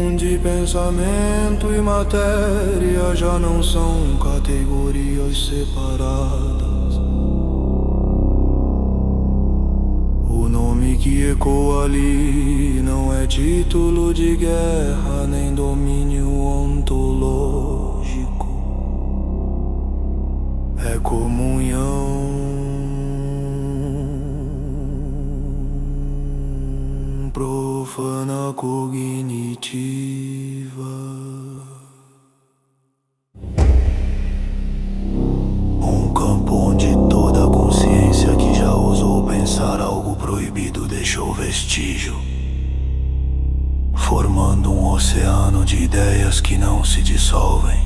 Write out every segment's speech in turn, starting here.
onde pensamento e matéria já não são categorias separadas. O nome que ecoa ali não é título de guerra nem domínio ontológico, é comunhão profana cognitiva. Um campo onde toda consciência que já ousou pensar algo proibido deixou vestígio, formando um oceano de ideias que não se dissolvem,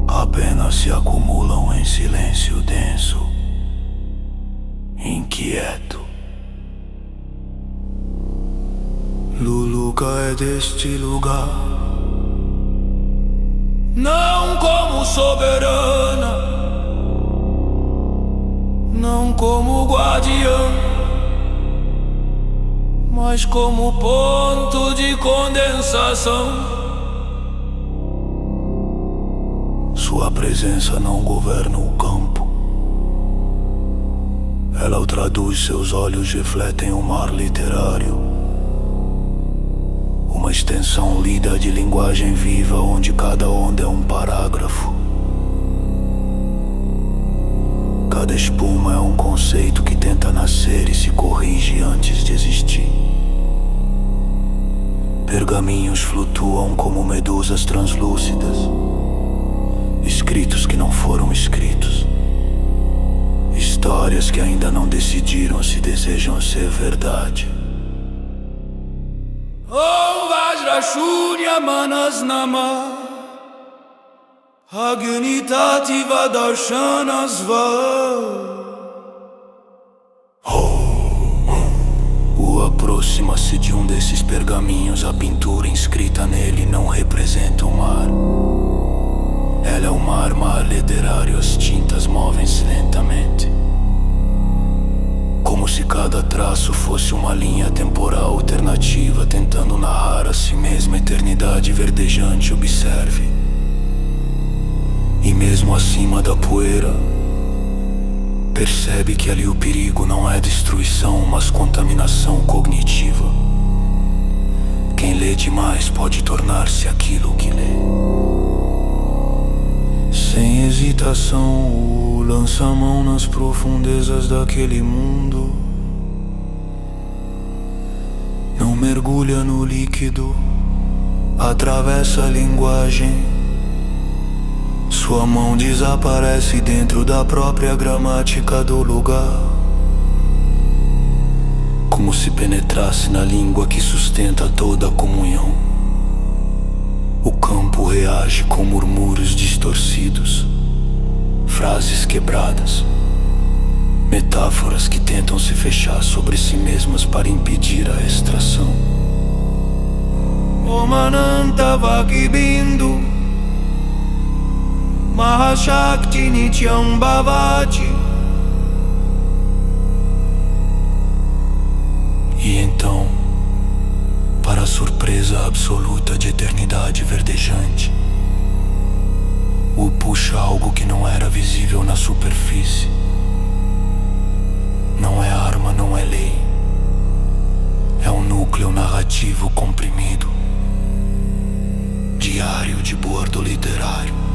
apenas se acumulam em silêncio denso, inquieto. Luluca é deste lugar, não como soberana, não como guardiã, mas como ponto de condensação. Sua presença não governa o campo, ela o traduz, seus olhos refletem o mar literário, uma extensão lida de linguagem viva onde cada onda é um parágrafo. Cada espuma é um conceito que tenta nascer e se corrige antes de existir. Pergaminhos flutuam como medusas translúcidas, escritos que não foram escritos, histórias que ainda não decidiram se desejam ser verdade. Om Vajrashunya Manasnama Agnitativa Darshanasva. O aproxima-se de um desses pergaminhos. A pintura inscrita nele não representa o mar. Ela é o mar literário. As tintas movem-se lentamente, como se cada traço fosse uma linha temporal alternativa, tentando narrar a si mesma eternidade verdejante. Observe. E mesmo acima da poeira, percebe que ali o perigo não é destruição, mas contaminação cognitiva. Quem lê demais pode tornar-se aquilo que lê. Sem hesitação, o lança a mão nas profundezas daquele mundo. Não mergulha no líquido, atravessa a linguagem. Sua mão desaparece dentro da própria gramática do lugar, como se penetrasse na língua que sustenta toda a comunhão. O campo reage com murmúrios distorcidos, frases quebradas, metáforas que tentam se fechar sobre si mesmas para impedir a extração. Om Ananta Vakibindu Mahashakti Nityam Bhavati. E então, para a surpresa absoluta de eternidade verdejante, o puxa algo que não era visível na superfície. Não é arma, não é lei, é um núcleo narrativo comprimido, diário de bordo literário.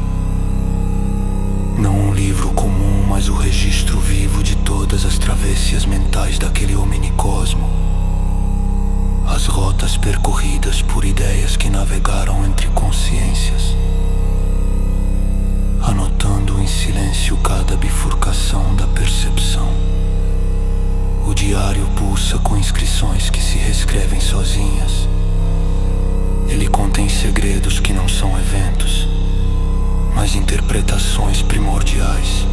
Não um livro comum, mas o registro vivo de todas as travessias mentais daquele hominicosmo, as rotas percorridas por ideias que navegaram entre consciências, anotando em silêncio cada bifurcação da percepção. O diário pulsa com inscrições que se reescrevem sozinhas. Ele contém segredos que não são eventos, mas interpretações primordiais.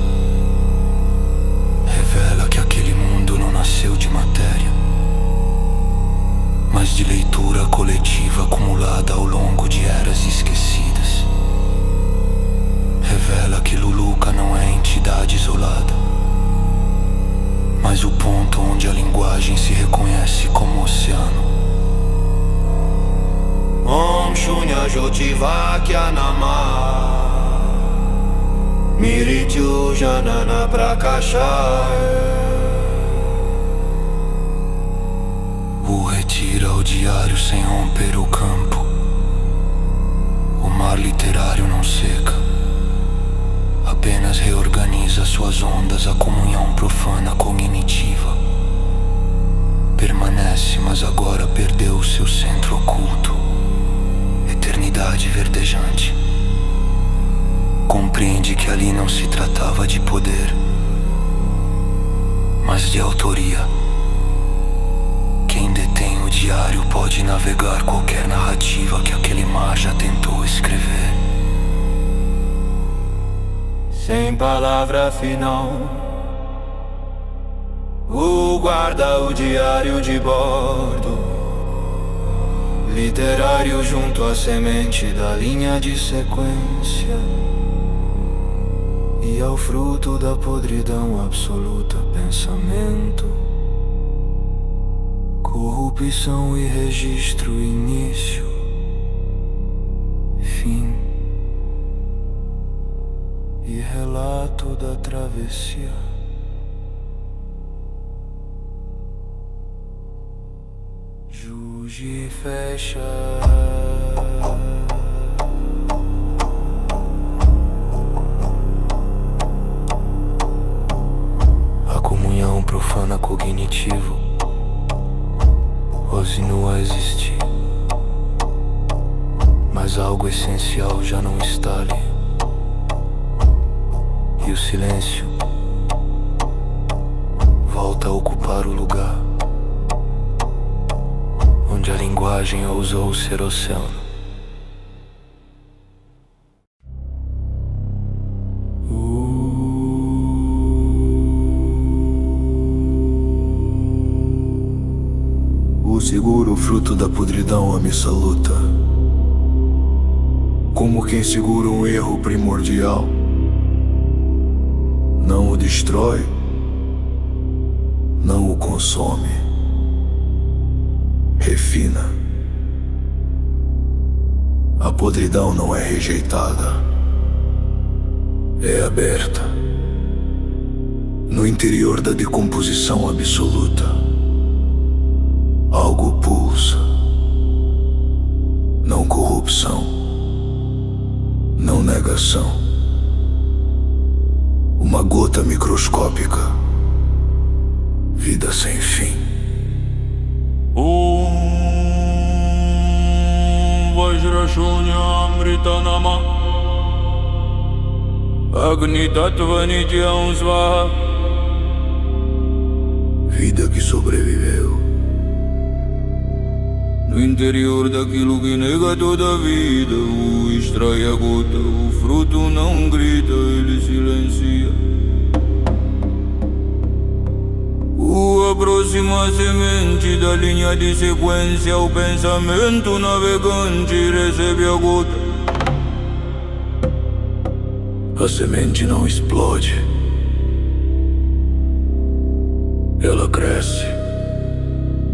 Revela que aquele mundo não nasceu de matéria, mas de leitura coletiva acumulada ao longo de eras esquecidas. Revela que Luluca não é entidade isolada, mas o ponto onde a linguagem se reconhece como oceano. Jotivakianama Miritiu Janana Prakashaya. O retira o diário sem romper o campo. O mar literário não seca, apenas reorganiza suas ondas. A comunhão profana cognitiva permanece, mas agora perdeu o seu centro oculto. Eternidade verdejante compreende que ali não se tratava de poder, mas de autoria. Quem detém o diário pode navegar qualquer narrativa que aquele mar já tentou escrever. Sem palavra final, guarda o diário de bordo, literário junto à semente da linha de sequência e ao fruto da podridão absoluta. Pensamento, corrupção e registro, início, fim e relato da travessia. Juge fecha. A comunhão profana cognitivo continua a existir, mas algo essencial já não está ali. E o silêncio volta a ocupar o lugar onde a linguagem ousou ser oceano. O seguro fruto da podridão absoluta, como quem segura um erro primordial. Não o destrói, não o consome, refina. A podridão não é rejeitada, é aberta. No interior da decomposição absoluta, algo pulsa. Não corrupção, não negação. Uma gota microscópica, vida sem fim. Om Vajrashonya Amritanama Agni Tattva Nityam Svaha. Vida que sobreviveu no interior daquilo que nega toda a vida. O extrai a gota, o fruto não grita, ele silencia. O aproxima a semente da linha de sequência. O pensamento navegante recebe a gota. A semente não explode, ela cresce,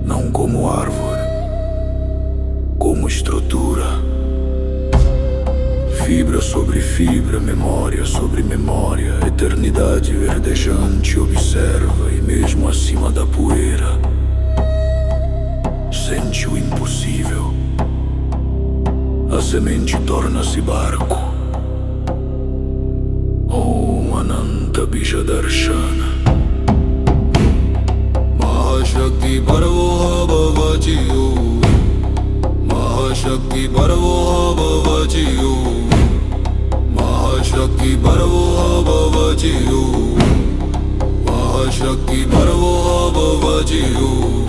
não como árvore, como estrutura. Fibra sobre fibra, memória sobre memória. Eternidade verdejante observa, e mesmo acima da poeira sente o impossível. A semente torna-se barco. Om Ananta Bijadarshana Mahashakti Paravoha Bhavatiyo Mahashakti Paravoha Bhavatiyo Mahashakti Paravoha Bhavatiyo Mahashakti Paravoha Bhavatiyo.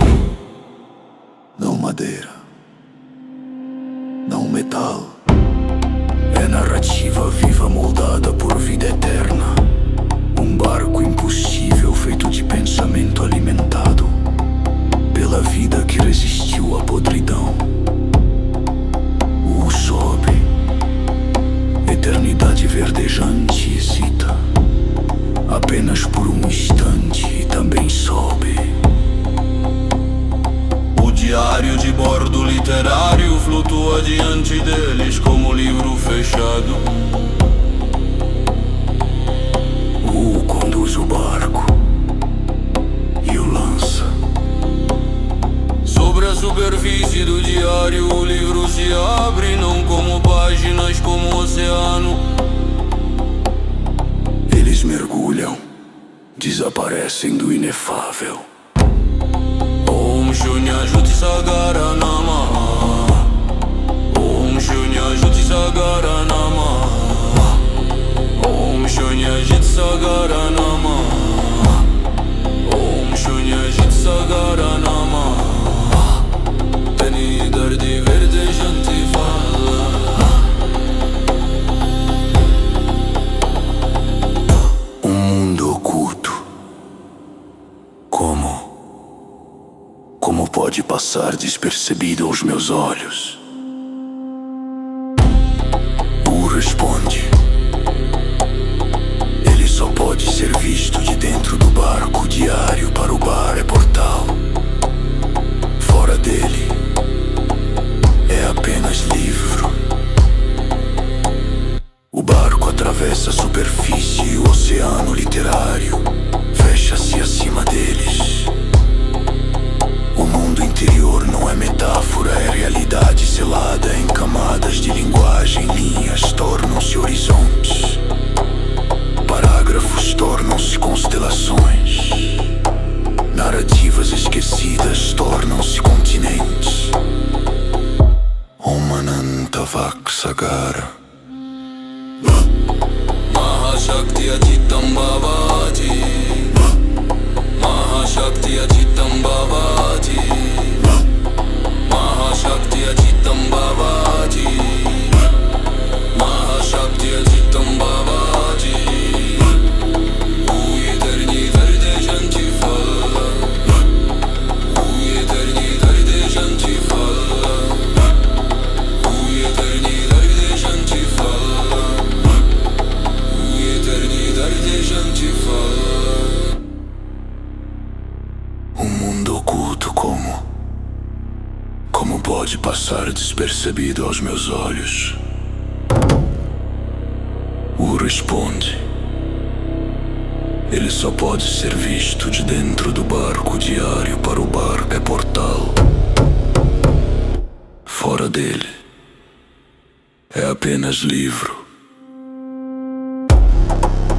Não madeira, não metal, é narrativa viva moldada por vida eterna. Um barco impossível feito de pensamento alimentado pela vida que resistiu à podridão. O sobe, eternidade verdejante hesita, apenas por um instante, e também sobe. O diário de bordo literário flutua diante deles como livro fechado. Conduz o barco e o lança. Sobre a superfície do diário o livro se abre, não como páginas, como oceano. Eles mergulham, desaparecem do inefável. Om Shunya Juti Sagara Namaha. Om Shunya Juti Sagara Namaha. Om Shunya Juti Sagara Namaha. Om Shunya Juti Sagara Namaha. Teni dardi verdejanti falla. Mundo oculto. Como pode passar despercebido aos meus olhos? Responde. Ele só pode ser visto de dentro do barco. Diário para o bar é portal. Fora dele é apenas livro. O barco atravessa a superfície e o oceano literário fecha-se acima deles. O mundo interior não é metáfora, é realidade selada em camadas de linguagem. Linhas tornam-se horizontes, parágrafos tornam-se constelações, narrativas esquecidas tornam-se continentes. Om Anantavak Sagara. Mahashakti Achitam Bhavati. Mahashakti Achitam Bhavati. Mahashakti Achitam Bhavati. Mahashakti Achitam Bhavati. O eternidade deixante fala. O eternidade deixante fala. O eternidade deixante fala. O eternidade deixante fala. Um mundo oculto como pode passar despercebido aos meus olhos? Responde. Ele só pode ser visto de dentro do barco. Diário para o barco é portal. Fora dele é apenas livro.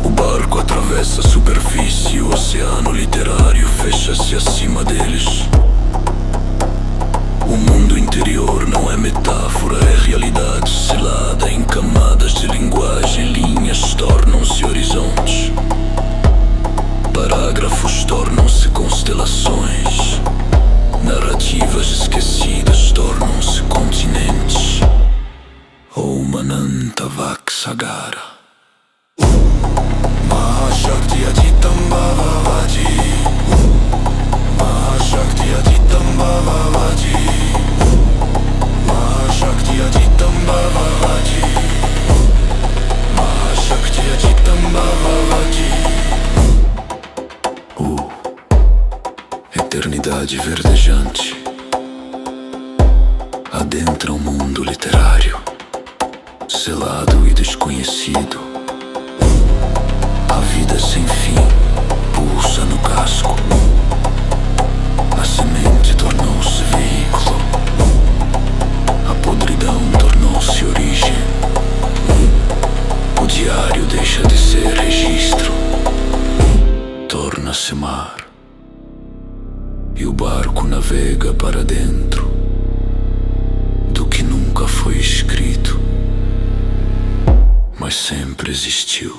O barco atravessa a superfície e o oceano literário fecha-se acima deles. O mundo interior não é metáfora, é realidade selada em camadas de linguagem. Linhas tornam-se horizontes, parágrafos tornam-se constelações, narrativas esquecidas tornam-se continentes. Om Anantavak Sagara. Mahashakti Achitam Bhavati. Mahashakti Achitam Bhavati. Mahashakti Achitam Bhavati. Mahashakti Achitam Bhavati. Eternidade verdejante adentra um mundo literário, selado e desconhecido. A vida sem fim pulsa no casco. A semente tornou-se veículo. A podridão tornou-se origem. O diário deixa de ser registro, torna-se mar. E o barco navega para dentro do que nunca foi escrito, mas sempre existiu.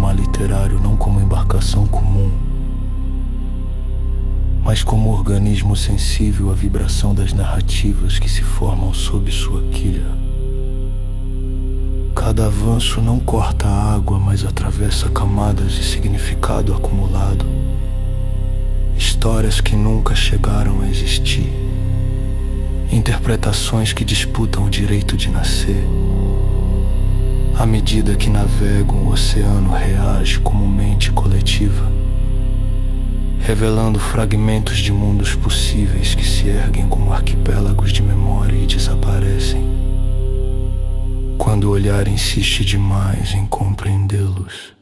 patamar literário não como embarcação comum, mas como organismo sensível à vibração das narrativas que se formam sob sua quilha. Cada avanço não corta a água, mas atravessa camadas de significado acumulado, histórias que nunca chegaram a existir, interpretações que disputam o direito de nascer. À medida que navegam, o oceano reage como mente coletiva, revelando fragmentos de mundos possíveis que se erguem como arquipélagos de memória e desaparecem quando o olhar insiste demais em compreendê-los.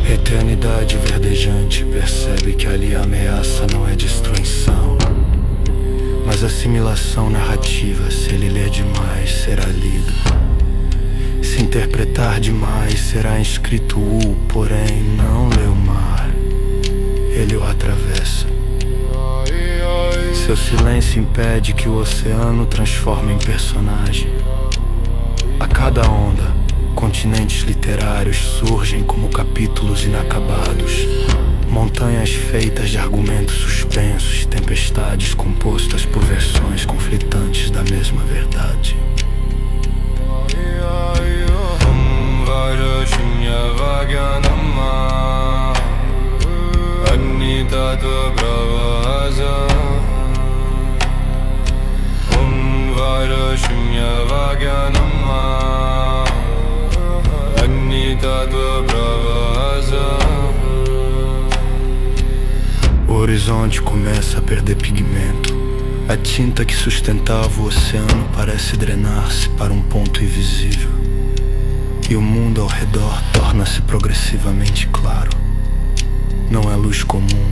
Eternidade verdejante percebe que ali a ameaça não é destruição, mas assimilação narrativa. Se ele ler demais, será lido. Se interpretar demais, será inscrito porém não lê o mar, ele o atravessa. Seu silêncio impede que o oceano transforme em personagem. A cada onda, continentes literários surgem como capítulos inacabados, montanhas feitas de argumentos suspensos, tempestades compostas por versões conflitantes da mesma verdade. O horizonte começa a perder pigmento. A tinta que sustentava o oceano parece drenar-se para um ponto invisível, e o mundo ao redor torna-se progressivamente claro. Não é luz comum,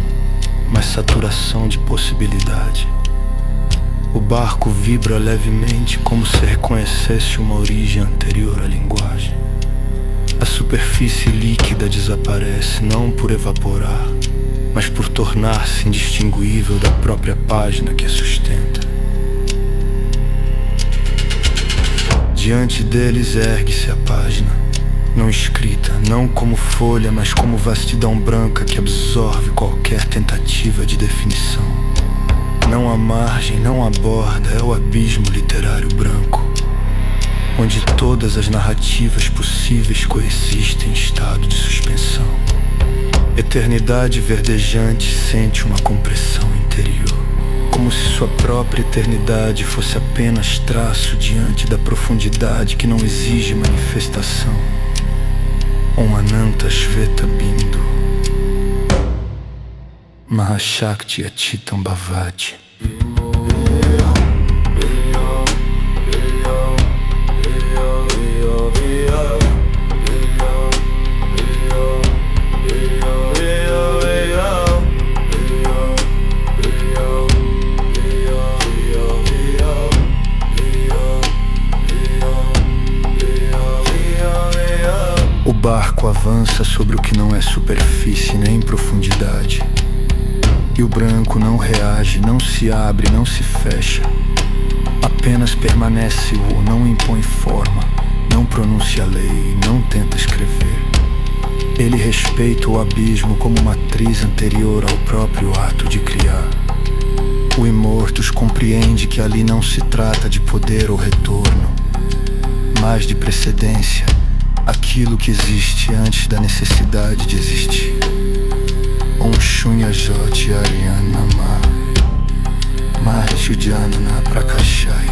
mas saturação de possibilidade. O barco vibra levemente como se reconhecesse uma origem anterior à linguagem. A superfície líquida desaparece não por evaporar, mas por tornar-se indistinguível da própria página que a sustenta. Diante deles ergue-se a página, não escrita, não como folha, mas como vastidão branca que absorve qualquer tentativa de definição. Não há margem, não há borda, é o abismo literário branco, onde todas as narrativas possíveis coexistem em estado de suspensão. Eternidade verdejante sente uma compressão interior, como se sua própria eternidade fosse apenas traço diante da profundidade que não exige manifestação. Om Ananta Shveta Bindu Mahashakti Atitam Bhavati. O barco avança sobre o que não é superfície nem profundidade, e o branco não reage, não se abre, não se fecha. Apenas permanece não impõe forma, não pronuncia lei, não tenta escrever. Ele respeita o abismo como matriz anterior ao próprio ato de criar. O Immortus compreende que ali não se trata de poder ou retorno, mas de precedência, aquilo que existe antes da necessidade de existir. Om Shunya Joti Aryanama Mahashudyanana Prakashai.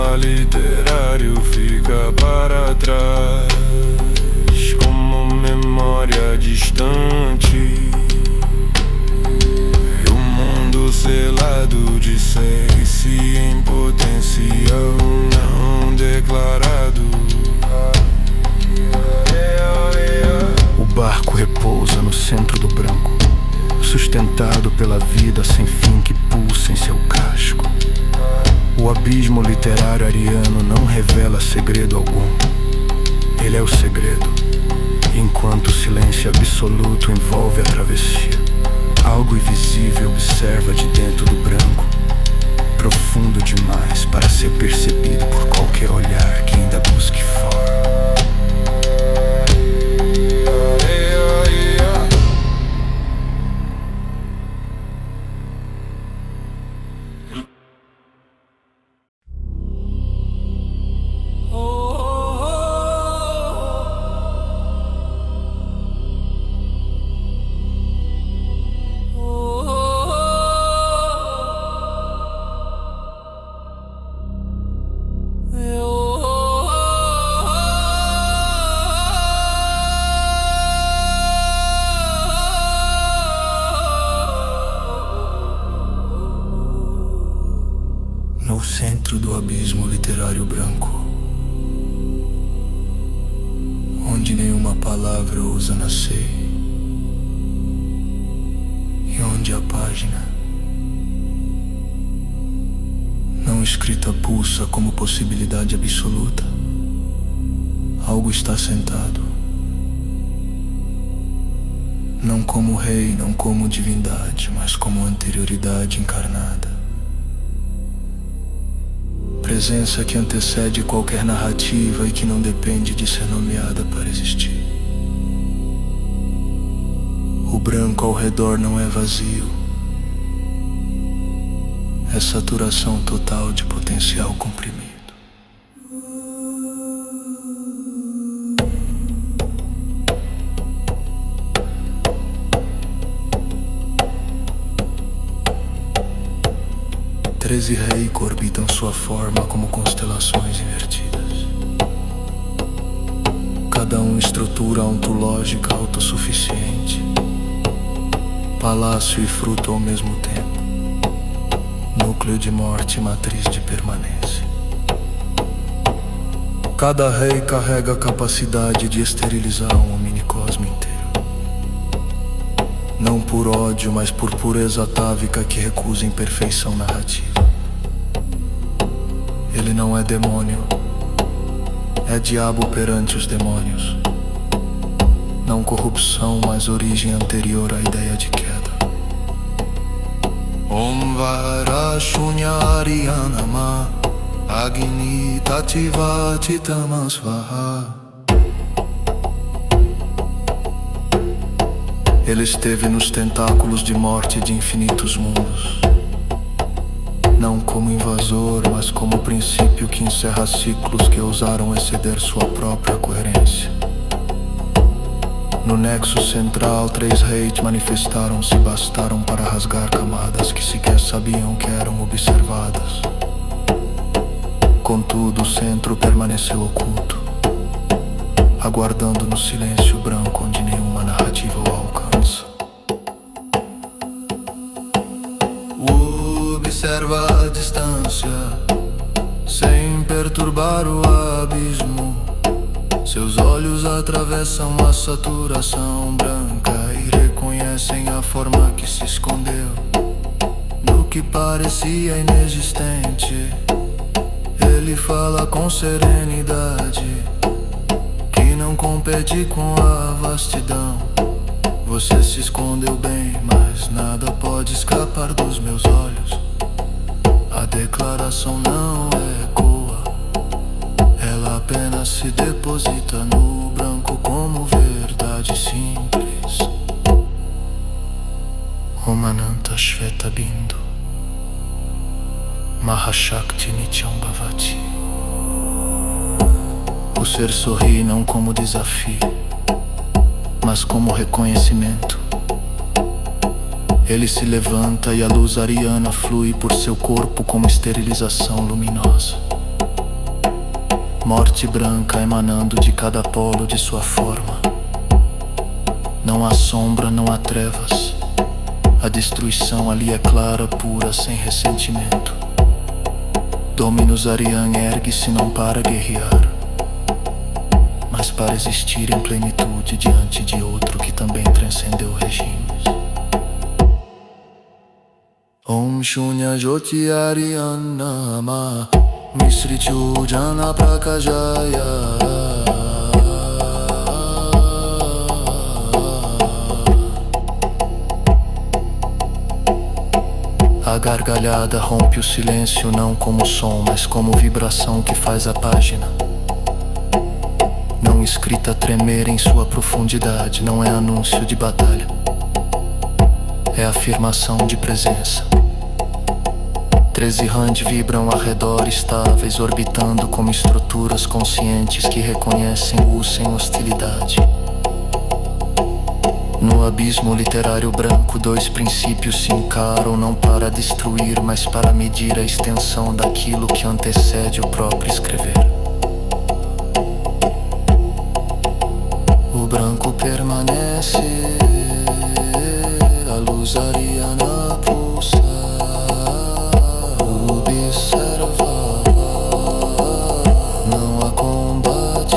O literário fica para trás, como memória distante, e o mundo selado de seis em potencial não declarado. O barco repousa no centro do branco, sustentado pela vida sem fim O abismo literário ariano não revela segredo algum. Ele é o segredo, enquanto o silêncio absoluto envolve a travessia. Algo invisível observa de dentro do branco, profundo demais para ser percebido por qualquer olhar que ainda busque fora. No centro do abismo literário branco, onde nenhuma palavra ousa nascer, e onde a página não escrita pulsa como possibilidade absoluta, algo está sentado, não como rei, não como divindade, mas como anterioridade encarnada. Presença que antecede qualquer narrativa e que não depende de ser nomeada para existir. O branco ao redor não é vazio, é saturação total de potencial comprimido. 13 Reiki orbitam sua forma como constelações invertidas. Cada um estrutura ontológica autossuficiente, palácio e fruto ao mesmo tempo, núcleo de morte e matriz de permanência. Cada rei carrega a capacidade de esterilizar um minicosmo inteiro. Não por ódio, mas por pureza atávica que recusa imperfeição narrativa. Ele não é demônio, é diabo perante os demônios. Não corrupção, mas origem anterior à ideia de queda. Om Varashunyariyanama Agni Tativati Tamasvaha. Ele esteve nos tentáculos de morte de infinitos mundos, não como invasor, mas como princípio que encerra ciclos que ousaram exceder sua própria coerência. No nexo central, 3 reis manifestaram-se e bastaram para rasgar camadas que sequer sabiam que eram observadas. Contudo, o centro permaneceu oculto, aguardando no silêncio branco onde nenhuma narrativa o alcança. Observa a distância, sem perturbar o abismo. Seus olhos atravessam a saturação branca e reconhecem a forma que se escondeu no que parecia inexistente. Ele fala com serenidade, que não compete com a vastidão. Você se escondeu bem, mas nada pode escapar dos meus olhos. A declaração não ecoa, ela apenas se deposita no branco como verdade simples. Omananta Shveta Bindu Mahashakti Nityam Bhavati. O ser sorri não como desafio, mas como reconhecimento. Ele se levanta e a luz ariana flui por seu corpo como esterilização luminosa. Morte branca emanando de cada polo de sua forma. Não há sombra, não há trevas. A destruição ali é clara, pura, sem ressentimento. Dominus Arian ergue-se não para guerrear, mas para existir em plenitude diante de outro que também transcendeu regimes. Om Shunya Jyoti Ariyanama Misri Chujana Prakajaya. A gargalhada rompe o silêncio não como som, mas como vibração que faz a página não escrita tremer em sua profundidade. Não é anúncio de batalha, é afirmação de presença. 13 Rand vibram ao redor, estáveis, orbitando como estruturas conscientes que reconhecem o sem hostilidade. No abismo literário branco, 2 princípios se encaram, não para destruir, mas para medir a extensão daquilo que antecede o próprio escrever. O branco permanece, a luz ariana pulsa, observa, não há combate,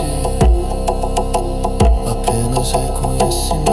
apenas reconhecimento.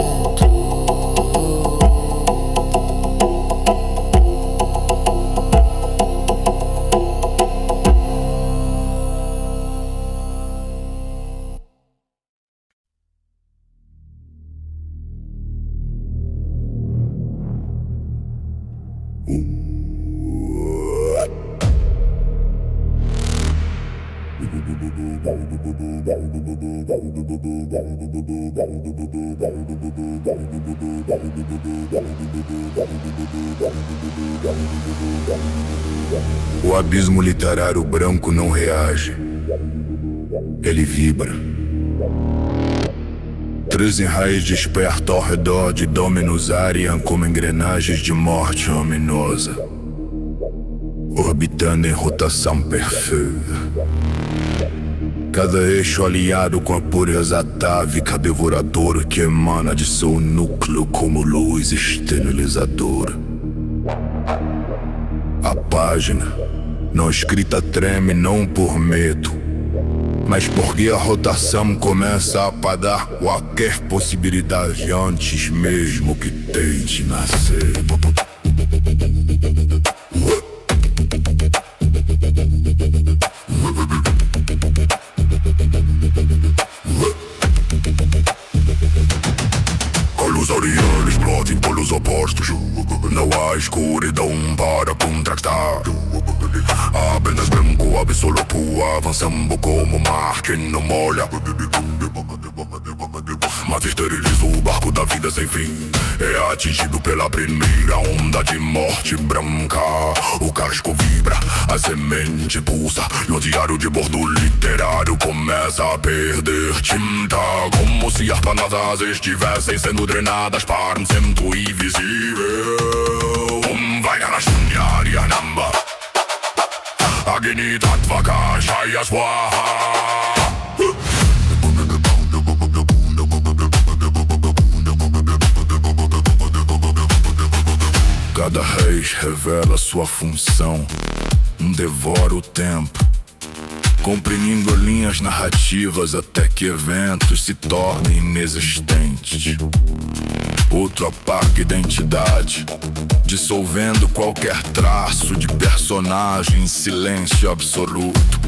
O abismo literário branco não reage, ele vibra. 13 raios despertam ao redor de Dominus Arian como engrenagens de morte ominosa, orbitando em rotação perfeita. Cada eixo alinhado com a pureza atávica devoradora que emana de seu núcleo como luz esterilizadora. A página não escrita treme não por medo, mas porque a rotação começa a apagar qualquer possibilidade antes mesmo que tente nascer. A luz ariana explode em polos opostos. Não há escuridão para contrastar. Apenas branco absoluto avançando como mar que não molha, mas esteriliza o barco da vida sem fim. É atingido pela primeira onda de morte branca. O casco vibra, a semente pulsa, e o diário de bordo literário começa a perder tinta, como se as palavras estivessem sendo drenadas para um centro invisível. Vajana Shunyari Namba Agni Tattva Kashaya Swaha. Cada raiz revela sua função, devora o tempo, comprimindo linhas narrativas até que eventos se tornem inexistentes. Outro apaga identidade, dissolvendo qualquer traço de personagem em silêncio absoluto.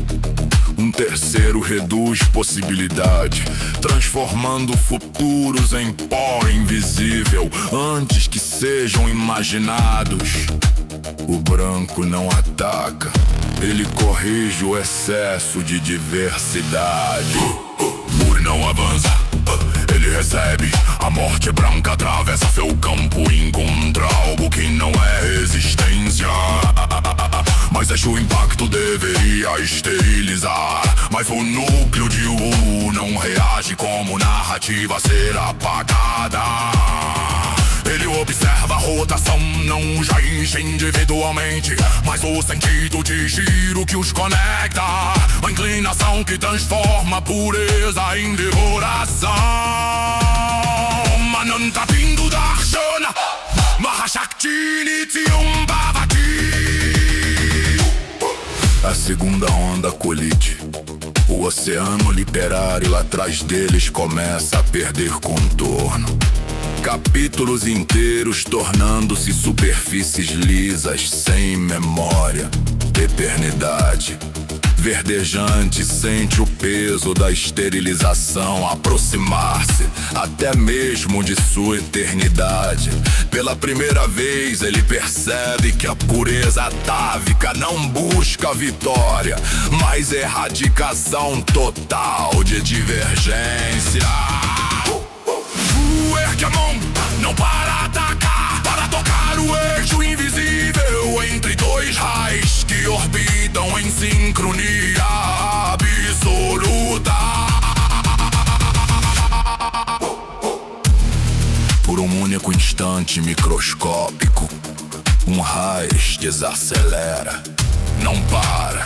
Um terceiro reduz possibilidade, transformando futuros em pó invisível antes que sejam imaginados. O branco não ataca, ele corrige o excesso de diversidade. Muro não avança, ele recebe. A morte branca atravessa seu campo e encontra algo que não é resistência. Mas acho o impacto deveria esterilizar. Mas o núcleo de Wu não reage como narrativa a ser apagada. Ele observa a rotação, não já enche individualmente, mas o sentido de giro que os conecta. A inclinação que transforma a pureza em devoração. Mananta Bindu Darshana Mahashakti Nityam Bhavati. A segunda onda colide. O oceano literário atrás deles começa a perder contorno. Capítulos inteiros tornando-se superfícies lisas, sem memória. Eternidade verdejante sente o peso da esterilização aproximar-se até mesmo de sua eternidade. Pela primeira vez ele percebe que a pureza atávica não busca vitória, mas erradicação total de divergência. Ergue a mão, não para atacar, para tocar o eixo invisível entre dois raios que orbitam em sincronia absoluta. Por um único instante microscópico, um raio desacelera, não para.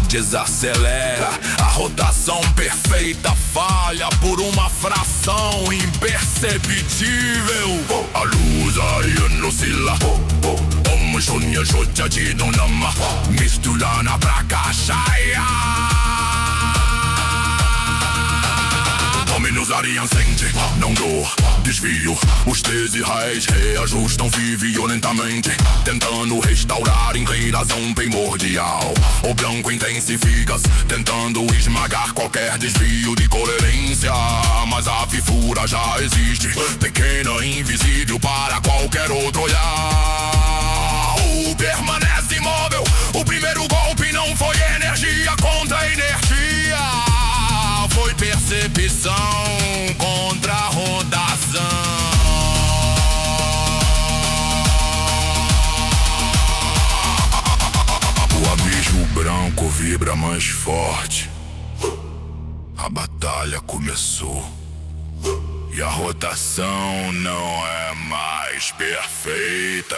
Desacelera, a rotação perfeita falha por uma fração imperceptível. A luz ariana oscila, Om Shunya Shochadi no Nama, Mistulana Prakashaya. Dominus Arian sente, não dor, desvio. Os 13 raios reajustam violentamente, tentando restaurar em razão primordial. O branco intensifica-se, tentando esmagar qualquer desvio de coerência. Mas a fissura já existe, pequena e invisível para qualquer outro olhar. Permanece imóvel, o primeiro golpe não foi energia contra energia, foi percepção contra a rotação. O abismo branco vibra mais forte. A batalha começou e a rotação não é mais perfeita.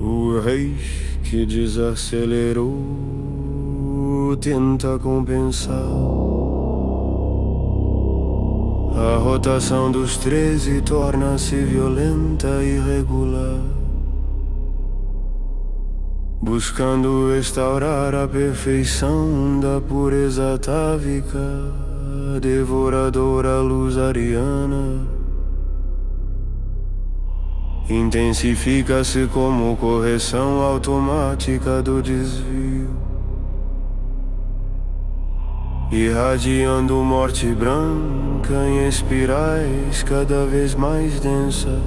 O rei que desacelerou tenta compensar a rotação dos 13, torna-se violenta e irregular, buscando restaurar a perfeição da pureza atávica, devoradora luz ariana. Intensifica-se como correção automática do desvio, irradiando morte branca em espirais cada vez mais densas.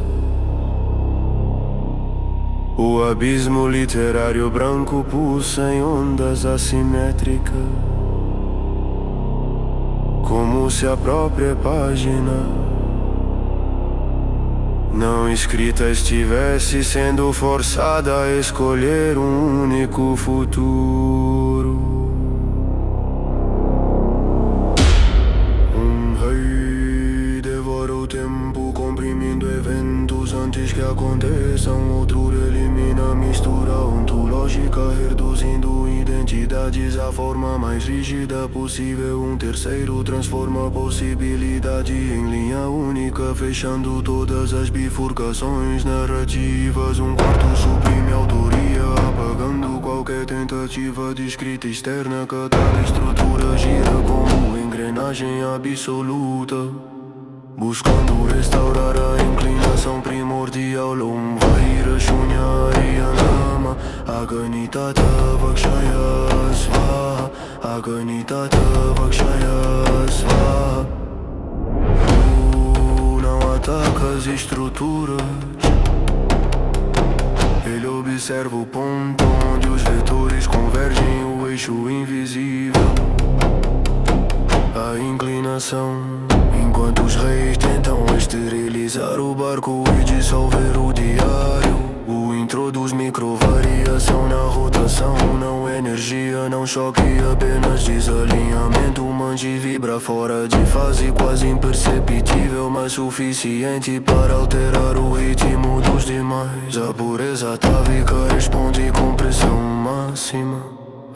O abismo literário branco pulsa em ondas assimétricas, como se a própria página não escrita estivesse sendo forçada a escolher um único futuro. Um rei devora o tempo, comprimindo eventos antes que aconteçam. Outro elimina a mistura ontológica, reduzindo identidades à forma mais rígida possível. Um terceiro transforma a possibilidade em linha única, fechando todas as bifurcações narrativas. Um quarto suprime a autoria, apagando qualquer tentativa de escrita externa. Cada estrutura gira como engrenagem absoluta, buscando restaurar a inclinação primordial. Lom Vairashunya Lama Aganitata Vakshaya Svaha Aganitata Vakshaya Svaha. Não ataca as estruturas, ele observa o ponto onde os vetores convergem, o eixo invisível, a inclinação. Enquanto os reis tentam esterilizar o barco e dissolver o diário, o introduz microvariação na rotação. Não energia, não choque, apenas desalinhamento. Mande vibra fora de fase, quase imperceptível, mas suficiente para alterar o ritmo dos demais. A pureza atávica responde com pressão máxima.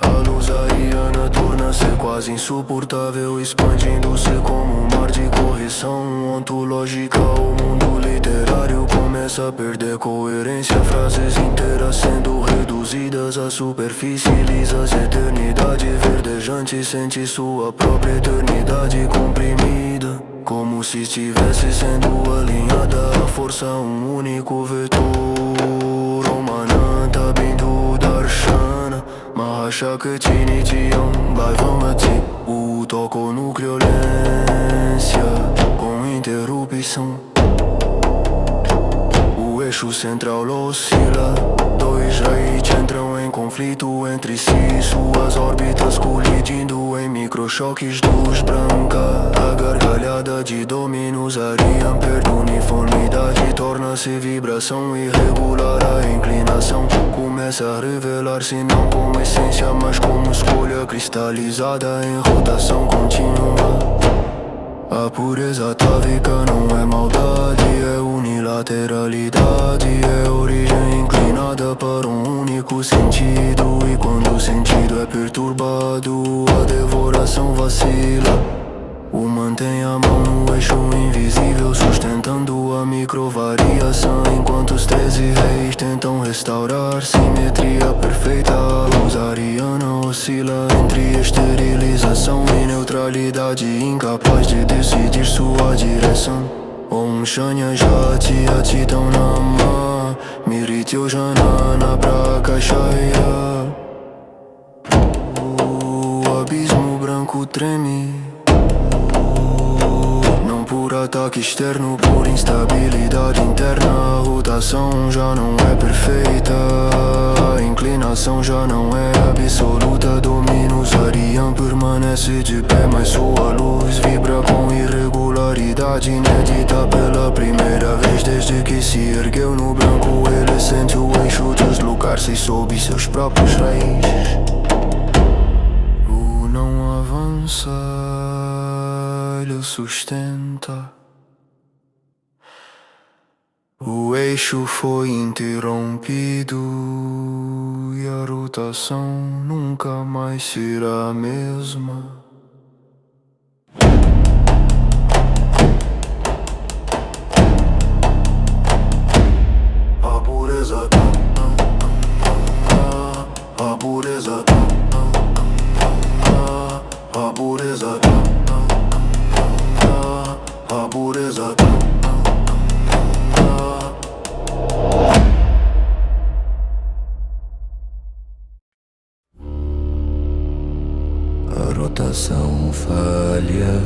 A luz ariana torna-se quase insuportável, expandindo-se como um mar de correção ontológica. O mundo literário começa a perder coerência, frases inteiras sendo reduzidas à superfície lisas. Eternidade verdejante sente sua própria eternidade comprimida, como se estivesse sendo alinhada à força um único vetor. Omananta Bindu Darshana Mahashakti Nityam Bhaivamati. O toconucleolência com interrupção. O eixo central oscila, dois raios entram em conflito entre si, suas órbitas colidindo em microchoques de luz branca. A gargalhada de domínios Arian perde uniformidade, torna-se vibração irregular. A inclinação começa a revelar-se não como essência, mas como escolha cristalizada em rotação contínua. A pureza atávica não é maldade, é unilateralidade, é origem inclinada para um único sentido. E quando o sentido é perturbado, a devoração vacila. O mantém a mão no eixo invisível, sustentando a microvariação, enquanto os 13 reis tentam restaurar simetria perfeita. A luz ariana oscila entre esterilização e neutralidade, incapaz de decidir sua direção. Om Shanya Jati Atitam Nama Mirityo Janana Prakashaya. O abismo branco treme, não por ataque externo, por instabilidade interna. A rotação já não é perfeita, a inclinação já não é absoluta. Dominus Arian permanece de pé, mas sua luz vibra com irregularidade inédita. Pela primeira vez desde que se ergueu no branco, ele sente o eixo deslocar-se sob seus próprios reis. O não avança, ele o sustenta. O eixo foi interrompido e a rotação nunca mais será a mesma. A pureza, a pureza, a pureza, a pureza. A rotação falha,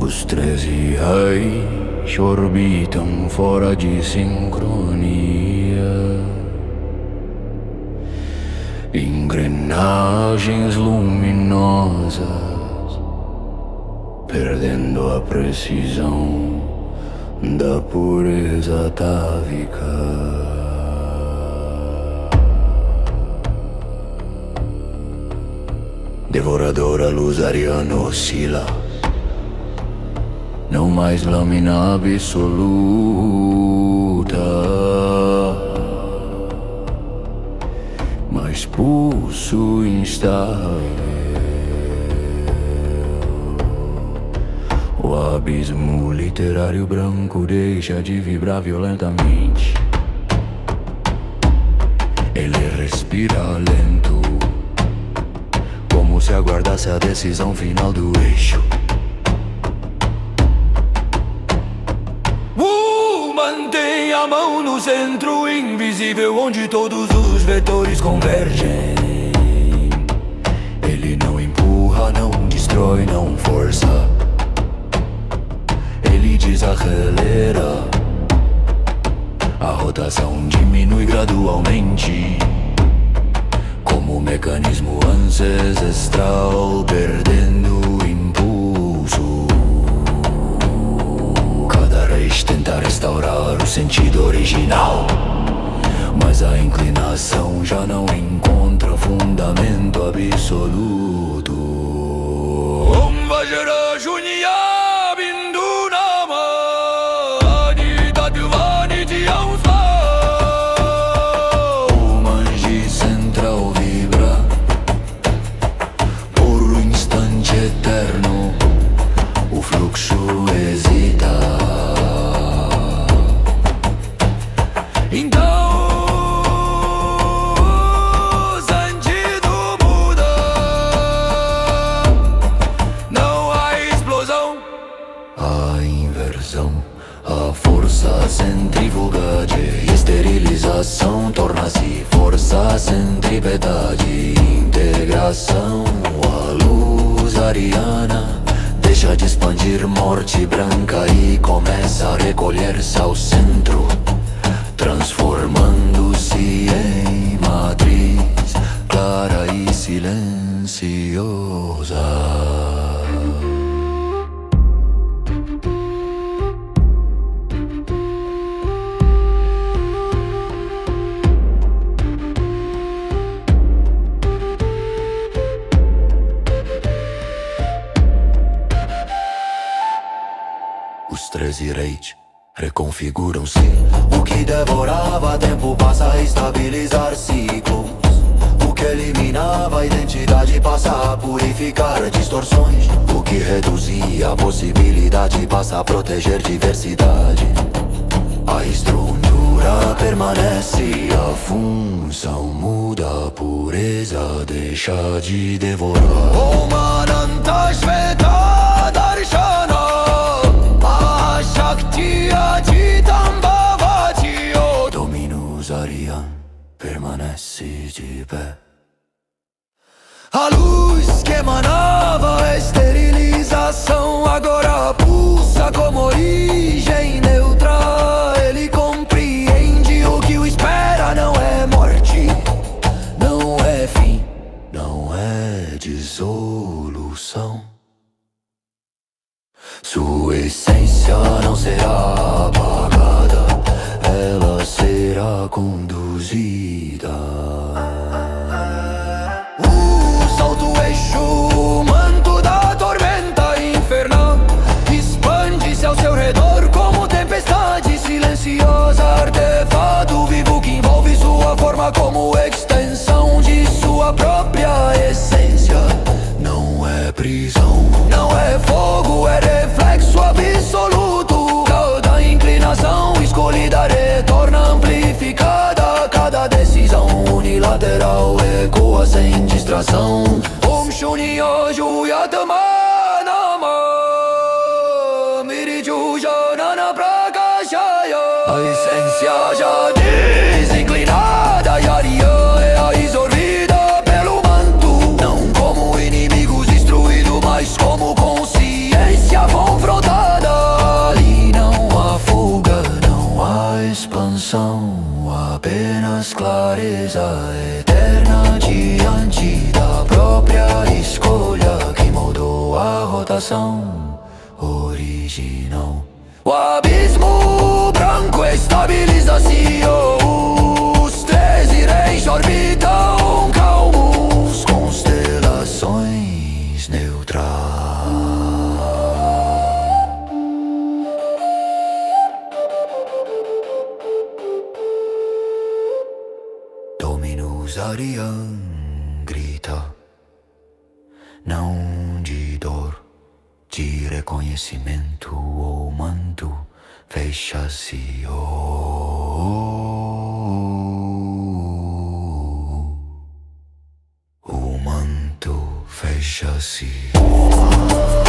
os 13 reis orbitam fora de sincronia. Engrenagens luminosas perdendo a precisão da pureza atávica. Devoradora luz ariana oscila, não mais lâmina absoluta, mas pulso instável. O abismo literário branco deixa de vibrar violentamente. Ele respira lento, como se aguardasse a decisão final do eixo. Mantém a mão no centro invisível onde todos os vetores convergem. Ele não empurra, não destrói, não força. Ele desacelera. A rotação diminui gradualmente, como mecanismo ancestral perdendo impulso. Cada raiz tenta restaurar o sentido original, mas a inclinação já não encontra fundamento absoluto. Om Vajra Shunya Bindu Nama Adi Tatvani Tiansva. O manji central vibra por um instante eterno. O fluxo hesita. Então o sentido muda. Não há explosão, há inversão. A força centrífuga de esterilização torna-se força centrípeta de integração. A luz ariana deixa de expandir morte branca e começa a recolher-se ao centro, transformando-se em matriz clara e silenciosa. Os 13 reis reconfiguram-se. O que devorava tempo passa a estabilizar ciclos. O que eliminava a identidade passa a purificar distorções. O que reduzia a possibilidade passa a proteger diversidade. A estrutura permanece, a função muda, a pureza deixa de devorar. Om Ananta Shveta Darshana Shakti Ajitam Bhavati. O Dominus Arian permanece de pé. A luz que emanava a esterilização agora pulsa como origem neutra. Ele compreende o que o espera. Não é morte, não é fim, não é dissolução. Sua essência não será apagada, ela será conduzida. O salto eixo, o manto da tormenta infernal expande-se ao seu redor como tempestade silenciosa. Artefato vivo que envolve sua forma como extensão de sua própria essência. Não é prisão, não é fogo, é reflexo absoluto. Cada inclinação escolhida retorna amplificada. Cada decisão unilateral ecoa sem distração. Om Shunyo Juyatama Nama Miriju Janana Prakashaya. A essência já desinclinada e Arian é a exorvida pelo manto. Não como inimigos destruídos, mas como consciência confrontada. Ali não há fuga, não há expansão, apenas clareza eterna diante da própria escolha que moldou a rotação original. O abismo branco estabiliza-se. Os 13 reis orbitam calmos, constelações neutrais. Dominus Arian grita, não de dor, de reconhecimento. O manto fecha-se. O manto fecha. deixa-se.